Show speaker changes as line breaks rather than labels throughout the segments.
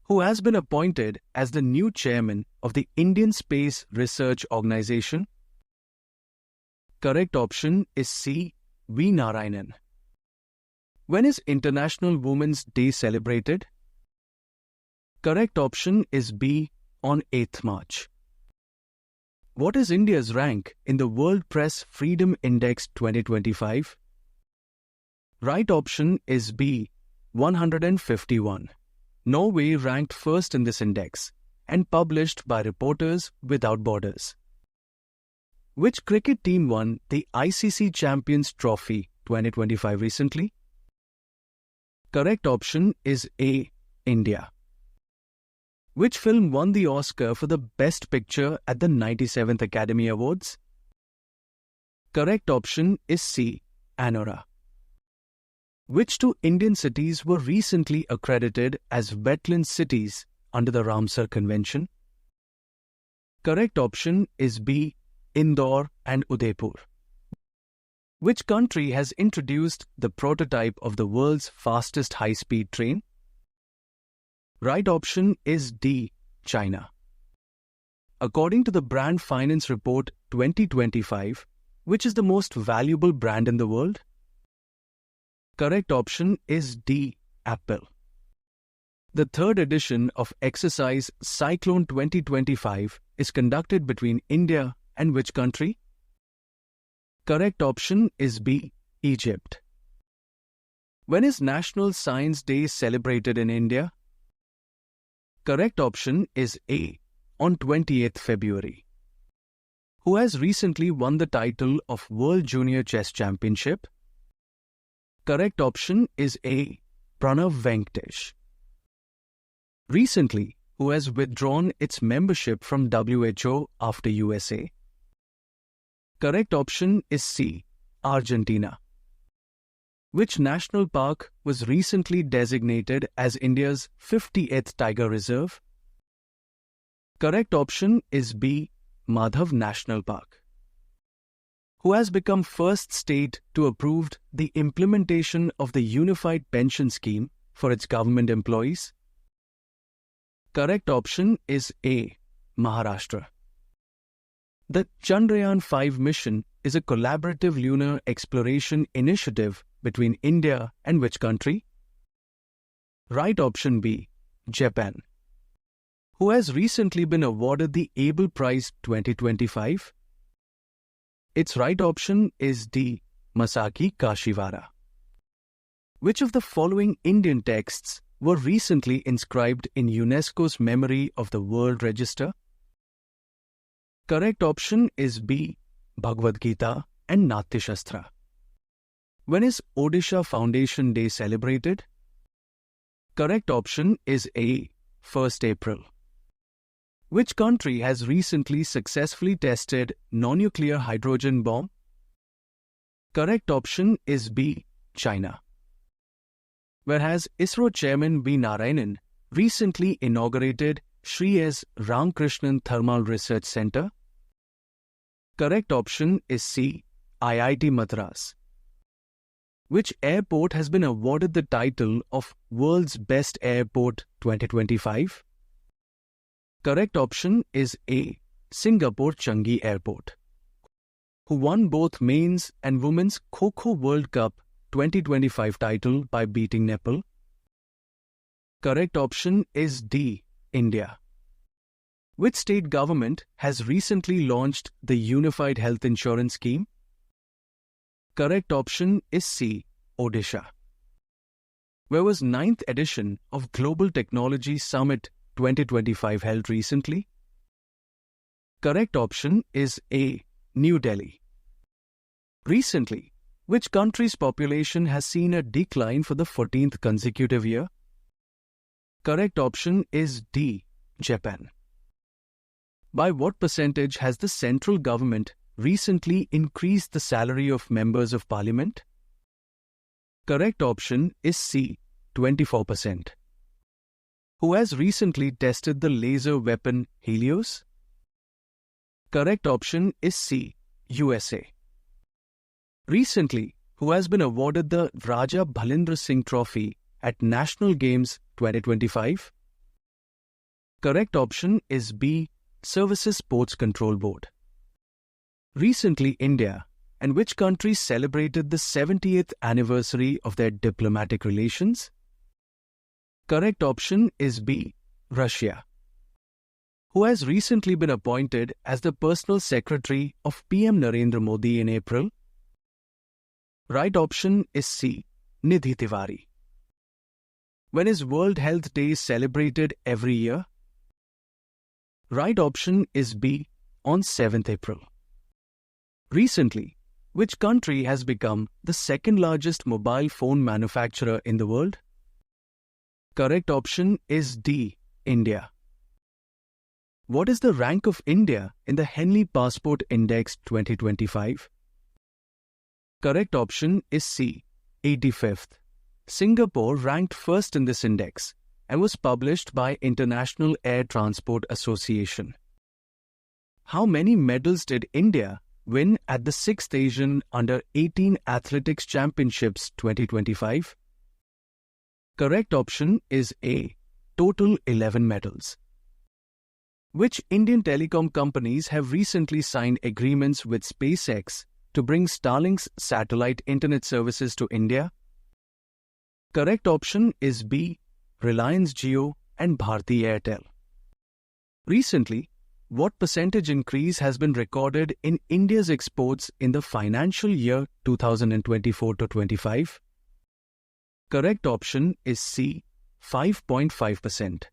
who has been appointed as the new chairman of the Indian Space Research Organization? Correct option is C. V. Narayanan. When is International Women's Day celebrated? Correct option is B. On 8th March. What is India's rank in the World Press Freedom Index 2025? Right option is B. 151. Norway ranked first in this index and published by Reporters Without Borders. Which cricket team won the ICC Champions Trophy 2025 recently? Correct option is A. India. Which film won the Oscar for the Best Picture at the 97th Academy Awards? Correct option is C. Anora. Which two Indian cities were recently accredited as wetland cities under the Ramsar Convention? Correct option is B. Indore and Udaipur. Which country has introduced the prototype of the world's fastest high-speed train? Right option is D. China. According to the Brand Finance Report 2025, which is the most valuable brand in the world? Correct option is D. Apple. The third edition of Exercise Cyclone 2025 is conducted between India and which country? Correct option is B. Egypt. When is National Science Day celebrated in India? Correct option is A. On 28th February. Who has recently won the title of World Junior Chess Championship? Correct option is A. Pranav Venkatesh. Recently, who has withdrawn its membership from WHO after USA? Correct option is C. Argentina. Which national park was recently designated as India's 50th Tiger Reserve? Correct option is B. Madhav National Park. Who has become first state to approve the implementation of the Unified Pension Scheme for its government employees? Correct option is A. Maharashtra. The Chandrayaan-5 mission is a collaborative lunar exploration initiative between India and which country? Right option B. Japan. Who has recently been awarded the Abel Prize 2025? Its right option is D. Masaki Kashiwara. Which of the following Indian texts were recently inscribed in UNESCO's Memory of the World Register? Correct option is B. Bhagavad Gita and Natya Shastra. When is Odisha Foundation Day celebrated? Correct option is A. 1st April. Which country has recently successfully tested non-nuclear hydrogen bomb? Correct option is B. China. Where has ISRO Chairman V. Narayanan recently inaugurated Shri S. Ramakrishnan Thermal Research Center? Correct option is C. IIT Madras. Which airport has been awarded the title of World's Best Airport 2025? Correct option is A. Singapore Changi Airport. Who won both men's and women's Kho-Kho World Cup 2025 title by beating Nepal? Correct option is D. India. Which state government has recently launched the Unified Health Insurance Scheme? Correct option is C. Odisha. Where was 9th edition of Global Technology Summit 2025 held recently? Correct option is A. New Delhi. Recently, which country's population has seen a decline for the 14th consecutive year? Correct option is D. Japan. By what percentage has the central government recently increased the salary of members of parliament? Correct option is C. 24%. Who has recently tested the laser weapon Helios? Correct option is C. USA. Recently, who has been awarded the Raja Bhalendra Singh Trophy at National Games 2025? Correct option is B. Services Sports Control Board. Recently, India and which country celebrated the 70th anniversary of their diplomatic relations? Correct option is B. Russia. Who has recently been appointed as the personal secretary of PM Narendra Modi in April? Right option is C. Nidhi Tiwari. When is World Health Day celebrated every year? Right option is B. On 7th April. Recently, which country has become the second largest mobile phone manufacturer in the world? Correct option is D. India. What is the rank of India in the Henley Passport Index 2025? Correct option is C. 85th. Singapore ranked first in this index and was published by International Air Transport Association. How many medals did India win at the 6th Asian Under-18 Athletics Championships 2025? Correct option is A. Total 11 medals. Which Indian telecom companies have recently signed agreements with SpaceX to bring Starlink's satellite internet services to India? Correct option is B. Reliance Jio and Bharti Airtel. Recently, what percentage increase has been recorded in India's exports in the financial year 2024-25? Correct option is C. 5.5%.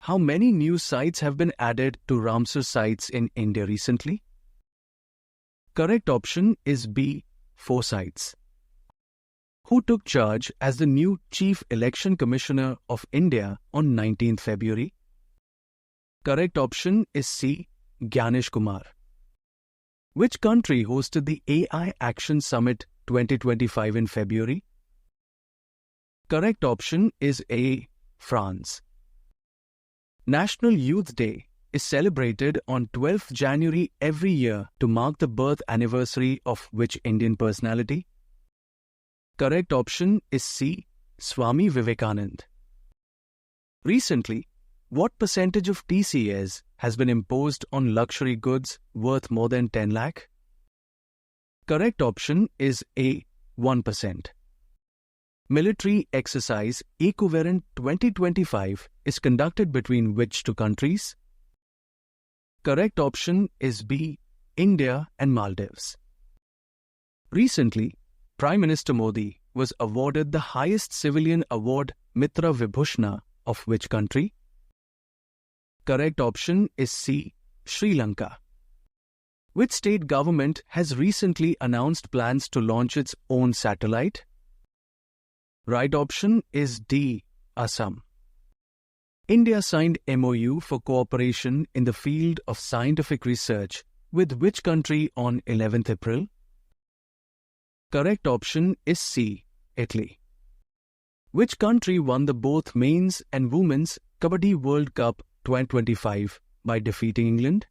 How many new sites have been added to Ramsar sites in India recently? Correct option is B. 4 sites. Who took charge as the new Chief Election Commissioner of India on 19th February? Correct option is C. Gyanesh Kumar. Which country hosted the AI Action Summit 2025 in February? Correct option is A. France. National Youth Day is celebrated on 12th January every year to mark the birth anniversary of which Indian personality? Correct option is C. Swami Vivekanand. Recently, what percentage of TCS has been imposed on luxury goods worth more than 10 lakh? Correct option is A. 1%. Military exercise Equivalent 2025 is conducted between which two countries? Correct option is B. India and Maldives. Recently, Prime Minister Modi was awarded the highest civilian award Mitra Vibhushna of which country? Correct option is C. Sri Lanka. Which state government has recently announced plans to launch its own satellite? Right option is D. Assam. India signed MOU for cooperation in the field of scientific research with which country on 11th April? Correct option is C. Italy. Which country won the both men's and women's Kabaddi World Cup 2025 by defeating England?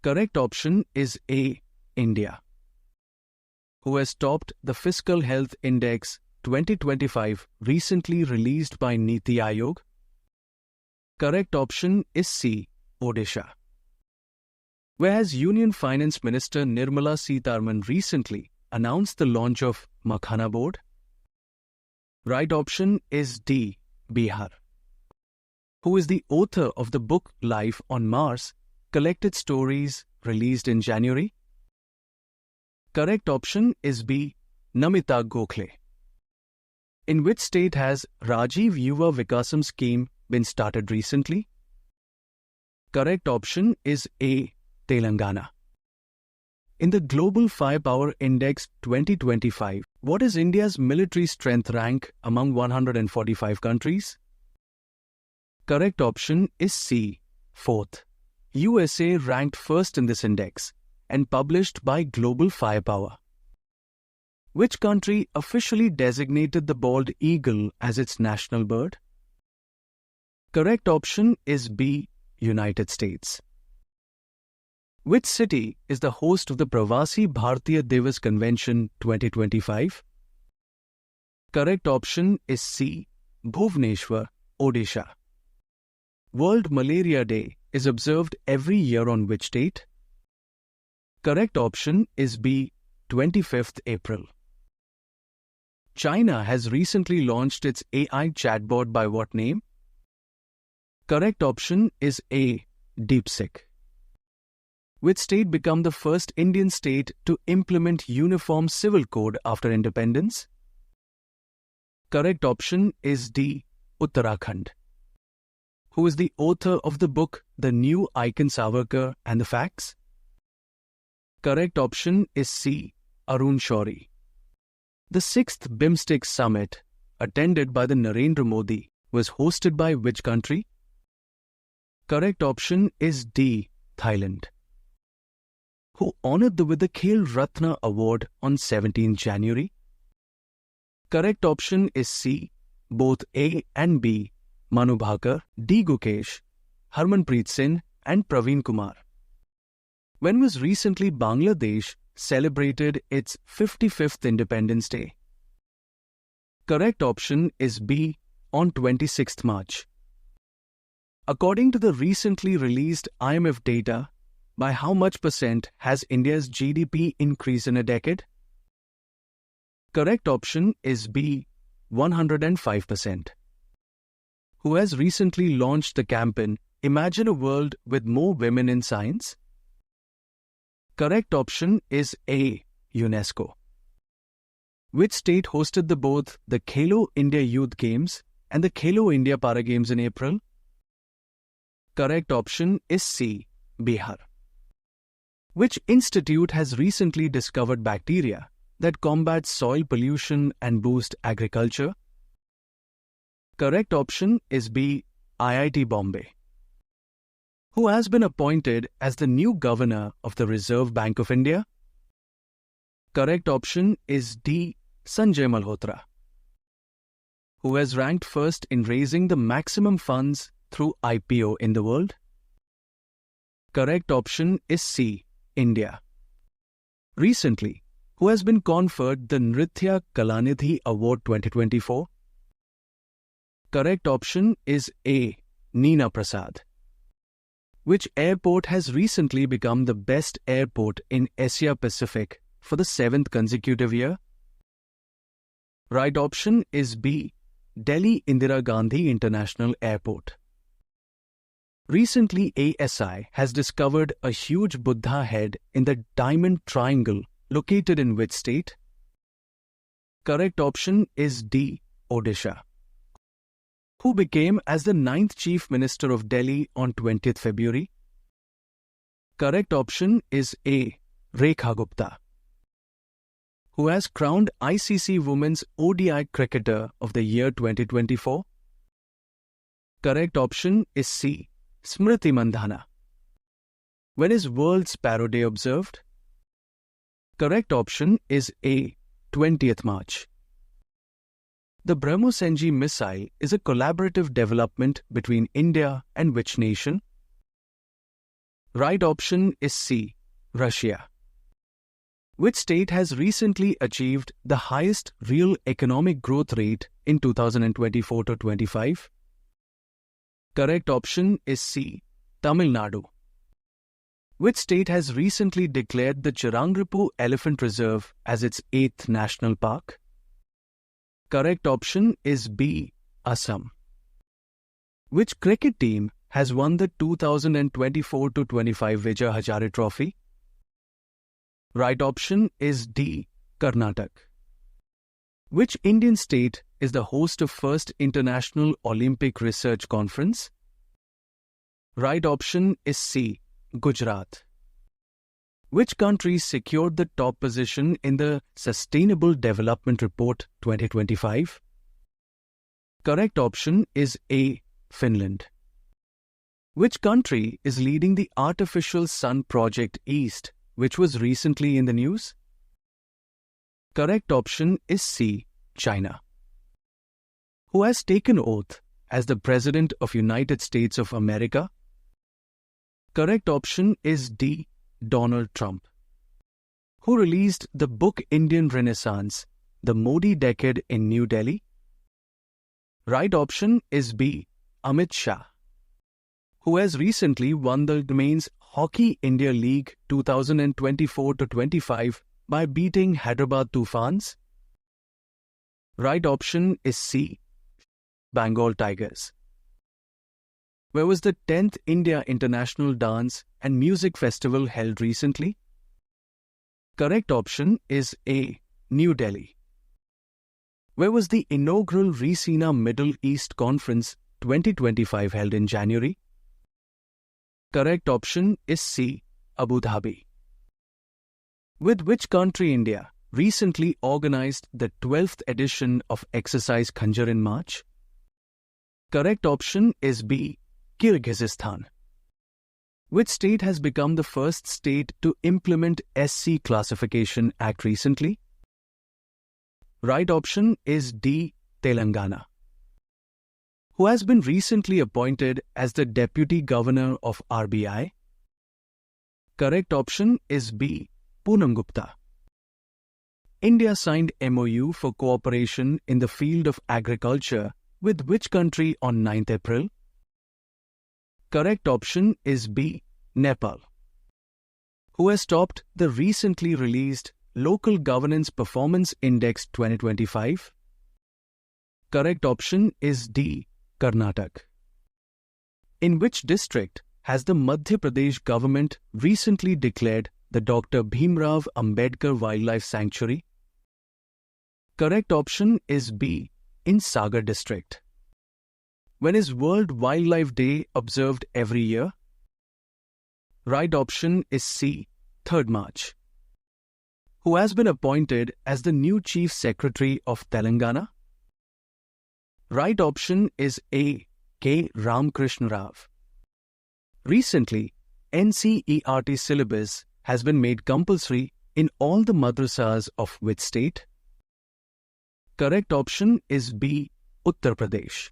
Correct option is A. India. Who has topped the Fiscal Health Index 2025 recently released by Niti Aayog? Correct option is C. Odisha. Where has Union Finance Minister Nirmala Sitharaman recently announced the launch of Makhana Board? Right option is D. Bihar. Who is the author of the book Life on Mars, Collected Stories released in January? Correct option is B. Namita Gokhale. In which state has Rajiv Yuva Vikasam scheme been started recently? Correct option is A. Telangana. In the Global Firepower Index 2025, what is India's military strength rank among 145 countries? Correct option is C. 4th. USA ranked first in this index and published by Global Firepower. Which country officially designated the bald eagle as its national bird? Correct option is B. United States. Which city is the host of the Pravasi Bharatiya Divas Convention 2025? Correct option is C. Bhubaneswar, Odisha. World Malaria Day is observed every year on which date? Correct option is B. 25th April. China has recently launched its AI chatbot by what name? Correct option is A. DeepSeek. Which state became the first Indian state to implement uniform civil code after independence? Correct option is D. Uttarakhand. Who is the author of the book The New Icon Savarkar and the Facts? Correct option is C. Arun Shourie. The 6th BIMSTEC summit, attended by the Narendra Modi, was hosted by which country? Correct option is D. Thailand. Who honored with the Khel Ratna Award on 17 January? Correct option is C. Both A and B. Manu Bhakar, D. Gukesh, Harmanpreet Singh and Praveen Kumar. When was recently Bangladesh celebrated its 55th Independence Day? Correct option is B. On 26th March. According to the recently released IMF data, by how much percent has India's GDP increased in a decade? Correct option is B. 105%. Who has recently launched the campaign Imagine a World with More Women in Science? Correct option is A. UNESCO. Which state hosted both the Khelo India Youth Games and the Khelo India Para Games in April? Correct option is C. Bihar. Which institute has recently discovered bacteria that combat soil pollution and boost agriculture? Correct option is B. IIT Bombay. Who has been appointed as the new governor of the Reserve Bank of India? Correct option is D. Sanjay Malhotra. Who has ranked first in raising the maximum funds through IPO in the world? Correct option is C. India. Recently, who has been conferred the Nritya Kalanidhi Award 2024? Correct option is A. Neena Prasad. Which airport has recently become the best airport in Asia Pacific for the 7th consecutive year? Right option is B. Delhi Indira Gandhi International Airport. Recently, ASI has discovered a huge Buddha head in the Diamond Triangle located in which state? Correct option is D. Odisha. Who became as the 9th Chief Minister of Delhi on 20th February? Correct option is A. Rekha Gupta. Who has crowned ICC Women's ODI Cricketer of the Year 2024? Correct option is C. Smriti Mandhana. When is World Sparrow Day observed? Correct option is A. 20th March. The BrahMos NG missile is a collaborative development between India and which nation? Right option is C. Russia. Which state has recently achieved the highest real economic growth rate in 2024-25? Correct option is C. Tamil Nadu. Which state has recently declared the Chirangripu Elephant Reserve as its 8th national park? Correct option is B. Assam. Which cricket team has won the 2024-25 Vijay Hazare Trophy? Right option is D. Karnataka. Which Indian state is the host of first International Olympic Research Conference? Right option is C. Gujarat. Which country secured the top position in the Sustainable Development Report 2025? Correct option is A. Finland. Which country is leading the Artificial Sun Project East, which was recently in the news? Correct option is C. China. Who has taken oath as the President of United States of America? Correct option is D. Donald Trump. Who released the book Indian Renaissance, The Modi Decade in New Delhi? Right option is B. Amit Shah. who has recently won the Women's Hockey India League 2024-25 by beating Hyderabad Tufans? Right option is C. Bengal Tigers. Where was the 10th India International Dance and Music Festival held recently? Correct option is A. New Delhi. Where was the inaugural RESINA Middle East Conference 2025 held in January? Correct option is C. Abu Dhabi. With which country India recently organized the 12th edition of Exercise Khanjar in March? Correct option is B. Kyrgyzstan. Which state has become the first state to implement SC Classification Act recently? Right option is D. Telangana. Who has been recently appointed as the Deputy Governor of RBI? Correct option is B. Poonam Gupta. India signed MOU for cooperation in the field of agriculture with which country on 9th April? Correct option is B. Nepal. Who has topped the recently released Local Governance Performance Index 2025? Correct option is D. Karnataka. In which district has the Madhya Pradesh government recently declared the Dr. Bhimrao Ambedkar Wildlife Sanctuary? Correct option is B. In Sagar district. When is World Wildlife Day observed every year? Right option is C. 3rd March. Who has been appointed as the new Chief Secretary of Telangana? Right option is A. K. Ramakrishna Rao. Recently, NCERT syllabus has been made compulsory in all the madrasas of which state? Correct option is B. Uttar Pradesh.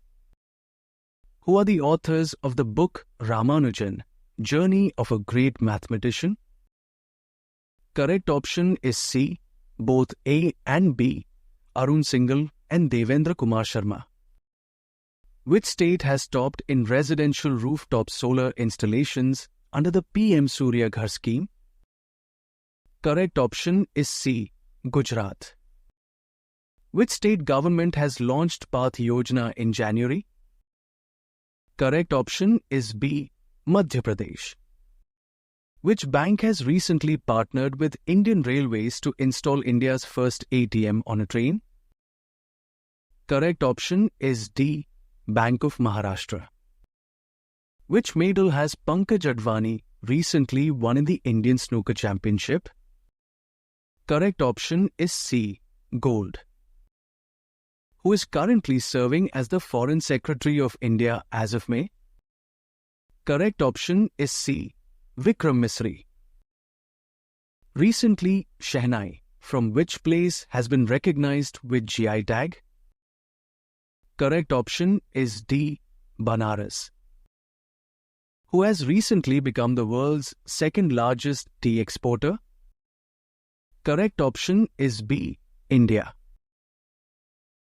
Who are the authors of the book Ramanujan, Journey of a Great Mathematician? Correct option is C. Both A and B. Arun Singhal and Devendra Kumar Sharma. Which state has topped in residential rooftop solar installations under the PM Surya Ghar scheme? Correct option is C. Gujarat. Which state government has launched Path Yojana in January? Correct option is B. Madhya Pradesh. Which bank has recently partnered with Indian Railways to install India's first ATM on a train? Correct option is D. Bank of Maharashtra. Which medal has Pankaj Advani recently won in the Indian Snooker Championship? Correct option is C. Gold. Who is currently serving as the Foreign Secretary of India as of May? Correct option is C. Vikram Misri. Recently, Shehnai from which place has been recognized with GI tag? Correct option is D. Banaras. Who has recently become the world's second largest tea exporter? Correct option is B. India.